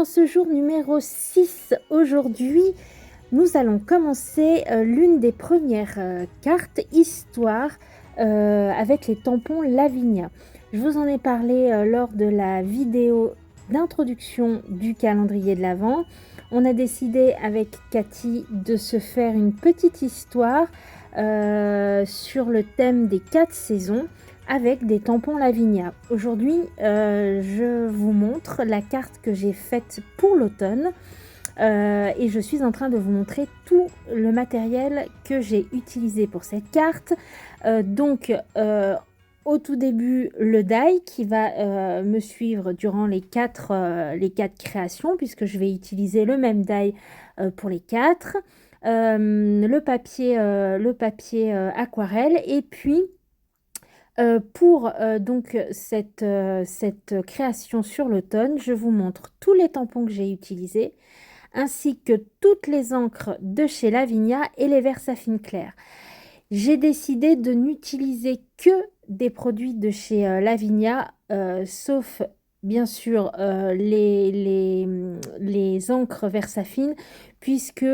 ce jour numéro 6, aujourd'hui, nous allons commencer l'une des premières cartes histoire avec les tampons Lavinia. Je vous en ai parlé lors de la vidéo d'introduction du calendrier de l'Avent. On a décidé avec Cathy de se faire une petite histoire sur le thème des 4 saisons avec des tampons Lavinia. Aujourd'hui, je vous montre la carte que j'ai faite pour l'automne et je suis en train de vous montrer tout le matériel que j'ai utilisé pour cette carte. Au tout début, le die qui va me suivre durant les quatre créations, puisque je vais utiliser le même die pour les 4. Le papier aquarelle, et puis pour cette création sur l'automne, je vous montre tous les tampons que j'ai utilisés, ainsi que toutes les encres de chez Lavinia et les Versafine clairs. J'ai décidé de n'utiliser que des produits de chez Lavinia, sauf bien sûr les encres Versafine, puisque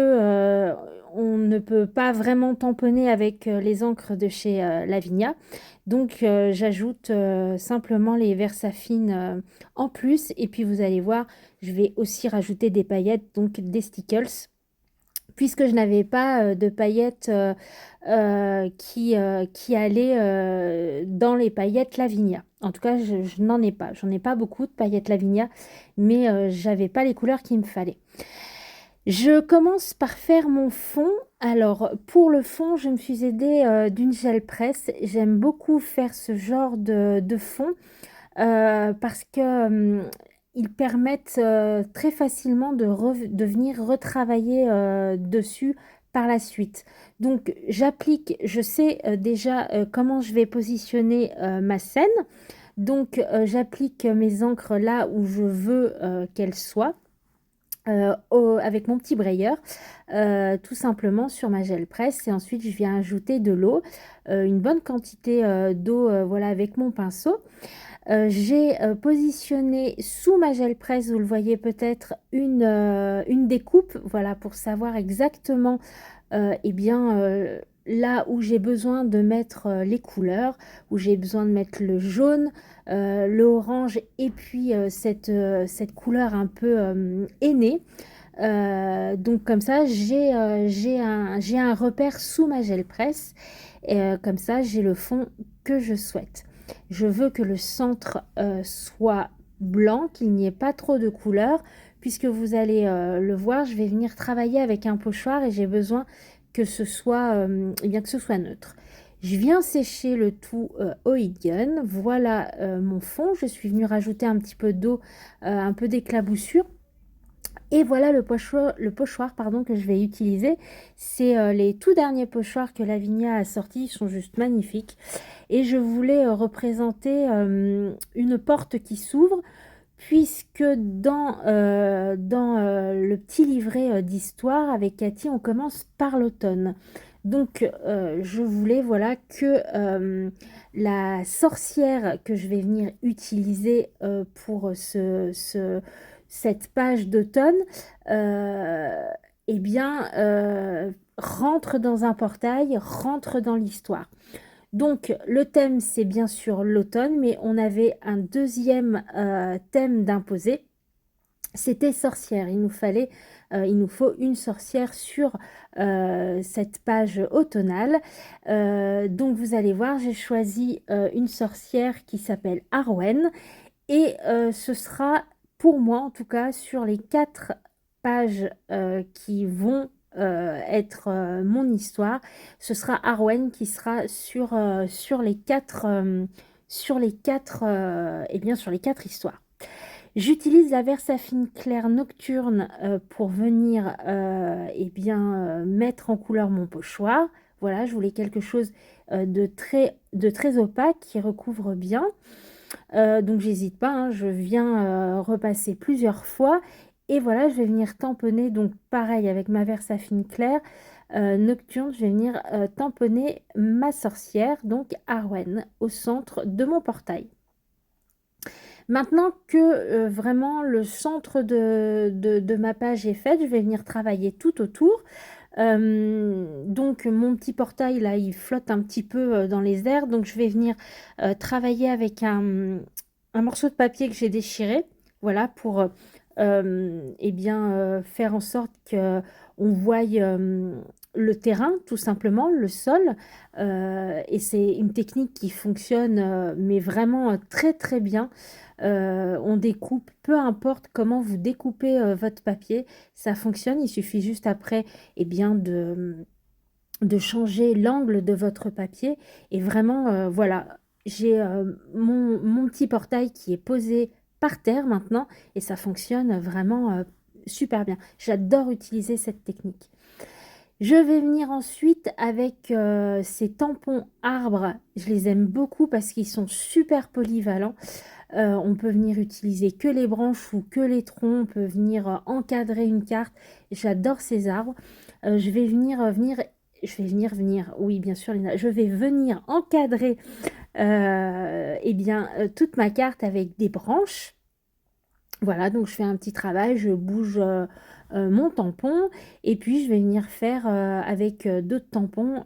on ne peut pas vraiment tamponner avec les encres de chez Lavinia. Donc j'ajoute simplement les Versafine en plus, et puis vous allez voir, je vais aussi rajouter des paillettes, donc des stickles, puisque je n'avais pas de paillettes qui allaient dans les paillettes Lavinia. En tout cas, je n'en ai pas. J'en ai pas beaucoup de paillettes Lavinia, mais j'avais pas les couleurs qu'il me fallait. Je commence par faire mon fond. Alors, pour le fond, je me suis aidée d'une gel presse. J'aime beaucoup faire ce genre de fond parce que ils permettent très facilement de venir retravailler dessus par la suite. Donc, j'applique, je sais déjà comment je vais positionner ma scène. Donc, j'applique mes encres là où je veux qu'elles soient. Avec mon petit brayeur, tout simplement sur ma gel presse, et ensuite je viens ajouter de l'eau, une bonne quantité d'eau, voilà, avec mon pinceau. J'ai positionné sous ma gel presse, vous le voyez peut-être, une découpe, voilà, pour savoir exactement eh bien, là où j'ai besoin de mettre les couleurs, où j'ai besoin de mettre le jaune, le orange, et puis cette couleur un peu aînée. Donc comme ça, j'ai un repère sous ma gel presse, et comme ça, j'ai le fond que je souhaite. Je veux que le centre soit blanc, qu'il n'y ait pas trop de couleurs, puisque vous allez le voir, je vais venir travailler avec un pochoir et j'ai besoin que ce soit, eh bien, que ce soit neutre. Je viens sécher le tout au heat gun. Voilà mon fond. Je suis venue rajouter un petit peu d'eau, un peu d'éclaboussure. Et voilà le pochoir pardon, que je vais utiliser. C'est les tout derniers pochoirs que Lavinia a sortis. Ils sont juste magnifiques. Et je voulais représenter une porte qui s'ouvre, puisque dans le petit livret d'histoire avec Cathy, on commence par l'automne. Donc, je voulais, voilà, que la sorcière que je vais venir utiliser pour cette page d'automne, eh bien, rentre dans un portail, rentre dans l'histoire. Donc, le thème, c'est bien sûr l'automne, mais on avait un deuxième thème d'imposer. C'était sorcière. Il nous faut une sorcière sur cette page automnale. Donc, vous allez voir, j'ai choisi une sorcière qui s'appelle Arwen. Et ce sera, pour moi en tout cas, sur les 4 pages qui vont être mon histoire, ce sera Arwen qui sera sur les 4 eh bien, sur les 4 histoires. J'utilise la Versafine claire nocturne pour venir eh bien, mettre en couleur mon pochoir. Voilà, je voulais quelque chose de très opaque qui recouvre bien. Donc j'hésite pas, hein, je viens repasser plusieurs fois. Et voilà, je vais venir tamponner, donc pareil avec ma Versafine claire nocturne, je vais venir tamponner ma sorcière, donc Arwen, au centre de mon portail. Maintenant que vraiment le centre de ma page est fait, je vais venir travailler tout autour. Donc mon petit portail là, il flotte un petit peu dans les airs. Donc je vais venir travailler avec un morceau de papier que j'ai déchiré. Voilà, pour eh bien, faire en sorte que on voie le terrain, tout simplement, le sol. Et c'est une technique qui fonctionne, mais vraiment très très bien. On découpe, peu importe comment vous découpez votre papier, ça fonctionne. Il suffit juste après, eh bien, de changer l'angle de votre papier. Et vraiment, voilà, j'ai mon petit portail qui est posé par terre maintenant et ça fonctionne vraiment super bien. J'adore utiliser cette technique. Je vais venir ensuite avec ces tampons arbres. Je les aime beaucoup parce qu'ils sont super polyvalents. On peut venir utiliser que les branches ou que les troncs. On peut venir encadrer une carte. J'adore ces arbres. Je vais venir, oui, bien sûr, Lina, je vais venir encadrer eh bien, toute ma carte avec des branches. Voilà, donc je fais un petit travail, je bouge mon tampon et puis je vais venir faire avec d'autres tampons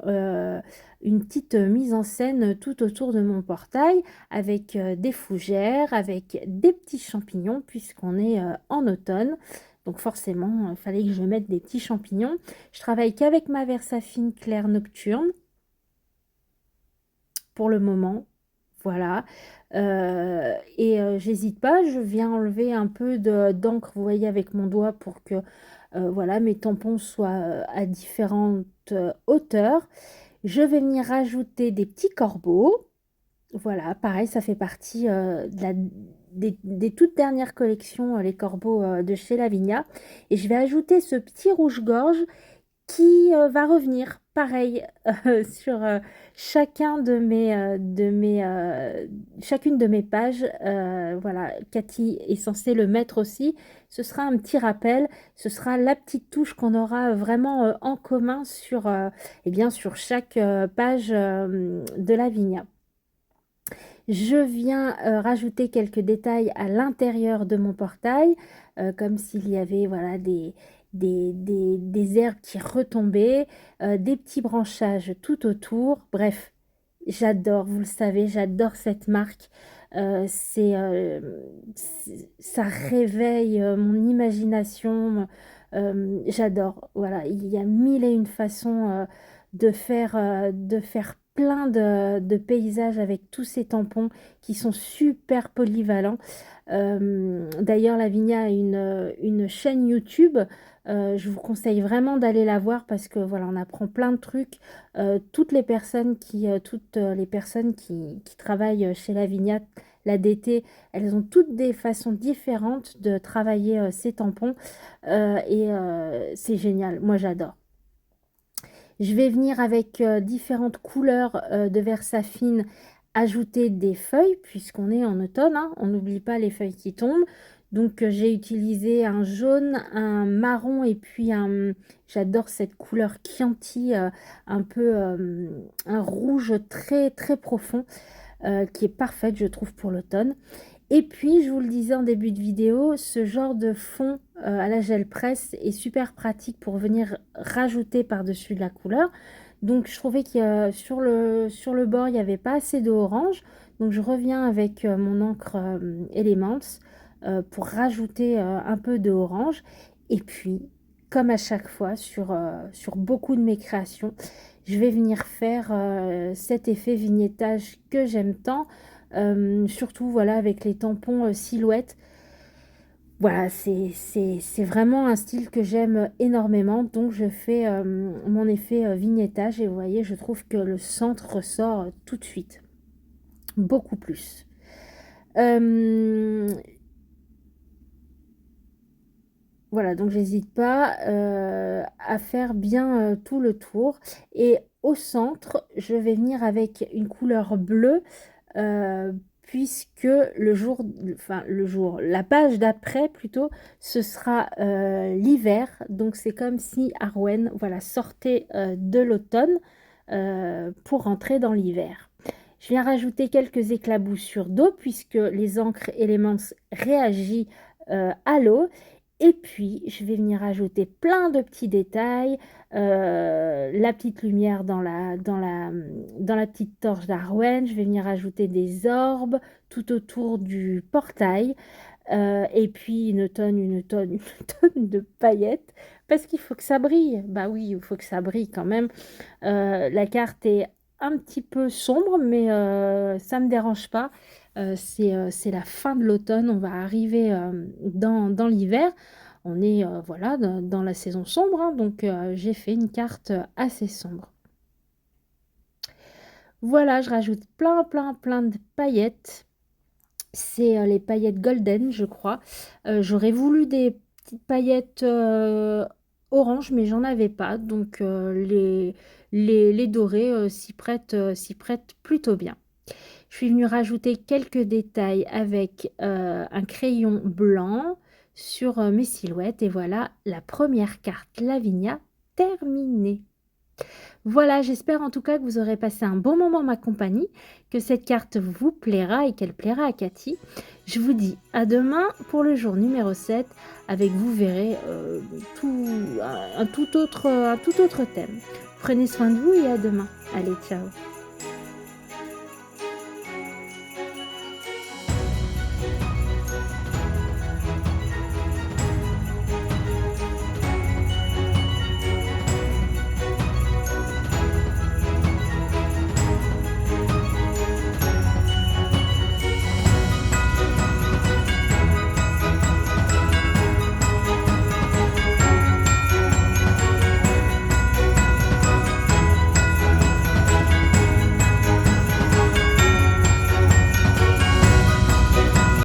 une petite mise en scène tout autour de mon portail avec des fougères, avec des petits champignons puisqu'on est en automne. Donc forcément, il fallait que je mette des petits champignons. Je travaille qu'avec ma Versafine Claire Nocturne pour le moment. Voilà. Et j'hésite pas, je viens enlever un peu d'encre, vous voyez, avec mon doigt pour que voilà, mes tampons soient à différentes hauteurs. Je vais venir rajouter des petits corbeaux. Voilà, pareil, ça fait partie des toutes dernières collections, les corbeaux de chez Lavinia. Et je vais ajouter ce petit rouge-gorge qui va revenir, pareil, sur chacune de mes pages. Voilà, Cathy est censée le mettre aussi. Ce sera un petit rappel, ce sera la petite touche qu'on aura vraiment en commun sur, eh bien, sur chaque page de Lavinia. Je viens rajouter quelques détails à l'intérieur de mon portail, comme s'il y avait voilà, des herbes qui retombaient, des petits branchages tout autour. Bref, j'adore, vous le savez, j'adore cette marque. Ça réveille mon imagination. J'adore. Voilà, il y a mille et une façons de faire plein de paysages avec tous ces tampons qui sont super polyvalents. D'ailleurs, Lavinia a une chaîne YouTube. Je vous conseille vraiment d'aller la voir parce que voilà, on apprend plein de trucs. Toutes les personnes qui travaillent chez Lavinia, la DT, elles ont toutes des façons différentes de travailler ces tampons et c'est génial. Moi, j'adore. Je vais venir avec différentes couleurs de Versafine ajouter des feuilles puisqu'on est en automne, hein. On n'oublie pas les feuilles qui tombent. Donc j'ai utilisé un jaune, un marron et puis j'adore cette couleur Chianti, un peu un rouge très très profond qui est parfaite je trouve pour l'automne. Et puis, je vous le disais en début de vidéo, ce genre de fond à la gel presse est super pratique pour venir rajouter par-dessus de la couleur. Donc, je trouvais que sur le bord, il n'y avait pas assez d'orange. Donc, je reviens avec mon encre Elements pour rajouter un peu de orange. Et puis, comme à chaque fois sur beaucoup de mes créations, je vais venir faire cet effet vignettage que j'aime tant. Surtout voilà avec les tampons silhouettes. Voilà, c'est vraiment un style que j'aime énormément. Donc je fais mon effet vignettage et vous voyez, je trouve que le centre ressort tout de suite. Beaucoup plus. Voilà, donc j'hésite pas à faire bien tout le tour. Et au centre, je vais venir avec une couleur bleue euh, puisque la page d'après plutôt, ce sera l'hiver. Donc c'est comme si Arwen, voilà, sortait de l'automne pour rentrer dans l'hiver. Je viens rajouter quelques éclaboussures d'eau puisque les encres Elements réagissent à l'eau. Et puis, je vais venir ajouter plein de petits détails, la petite lumière dans la petite torche d'Arwen. Je vais venir ajouter des orbes tout autour du portail. Et puis une tonne, une tonne de paillettes parce qu'il faut que ça brille. Bah oui, il faut que ça brille quand même. La carte est un petit peu sombre, mais ça ne me dérange pas. C'est la fin de l'automne, on va arriver dans l'hiver. On est voilà, dans la saison sombre, hein, donc j'ai fait une carte assez sombre. Voilà, je rajoute plein de paillettes. C'est les paillettes golden, je crois. J'aurais voulu des petites paillettes orange, mais j'en avais pas. Donc les dorés s'y prêtent plutôt bien. Je suis venue rajouter quelques détails avec un crayon blanc sur mes silhouettes. Et voilà la première carte Lavinia terminée. Voilà, j'espère en tout cas que vous aurez passé un bon moment en ma compagnie, que cette carte vous plaira et qu'elle plaira à Cathy. Je vous dis à demain pour le jour numéro 7 avec, vous verrez, un tout autre thème. Prenez soin de vous et à demain. Allez, ciao.